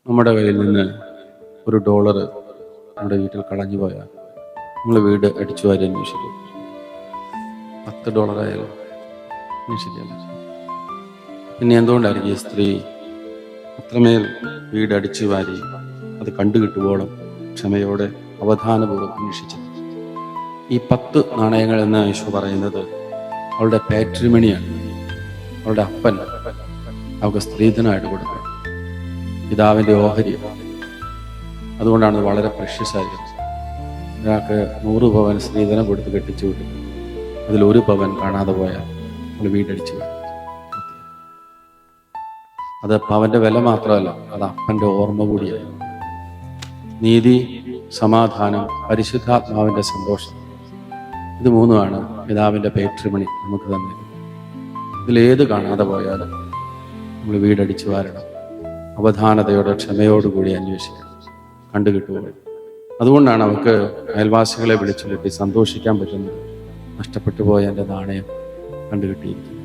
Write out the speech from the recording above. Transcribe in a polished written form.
നമ്മുടെ കയ്യിൽ നിന്ന് $1 നമ്മുടെ വീട്ടിൽ കളഞ്ഞു പോയാൽ നമ്മൾ വീട് അടിച്ചു വാരി അന്വേഷിക്കും. $10 ആയാലും അന്വേഷിക്കാമല്ലോ. പിന്നെ എന്തുകൊണ്ടായിരിക്കും ഈ സ്ത്രീ അത്രമേൽ വീട് അടിച്ചു വാരി അത് കണ്ടുകിട്ടുവോളം ക്ഷമയോടെ അവധാനപൂർവ്വം അന്വേഷിച്ചത്? ഈ 10 നാണയങ്ങൾ എന്ന് യേശു പറയുന്നത് അവളുടെ പാട്രിമണിയാണ്. അവളുടെ അപ്പൻ അവൾക്ക് സ്ത്രീധനമായിട്ട് കൊടുക്കുക, പിതാവിൻ്റെ ഓഹരി. അതുകൊണ്ടാണ് അത് വളരെ പ്രഷ്യസായിരുന്നത്. ഒരാൾക്ക് 100 പവൻ സ്ത്രീധനം കൊടുത്ത് കെട്ടിച്ചു വിട്ടു, അതിൽ 1 പവൻ കാണാതെ പോയാൽ അവൾ വീടടിച്ചു വരും. അത് പവന്റെ വില മാത്രമല്ല, അത് അപ്പൻ്റെ ഓർമ്മ കൂടിയായിരുന്നു. നീതി, സമാധാനം, പരിശുദ്ധാത്മാവിൻ്റെ സന്തോഷം, ഇത് 3ആണ് പിതാവിൻ്റെ പേട്രിമണി നമുക്ക് തന്നെ. ഇതിലേത് കാണാതെ പോയാലും നമ്മൾ വീടടിച്ചു വാരണം. അവധാനതയോടെ ക്ഷമയോടുകൂടി അന്വേഷിക്കണം, കണ്ടുകിട്ടുമ്പോൾ. അതുകൊണ്ടാണ് അവർക്ക് അയൽവാസികളെ വിളിച്ചു കെട്ടി സന്തോഷിക്കാൻ പറ്റുന്നത്. നഷ്ടപ്പെട്ടു പോയ എൻ്റെ നാണയം കണ്ടുകിട്ടിയിരിക്കുന്നത്.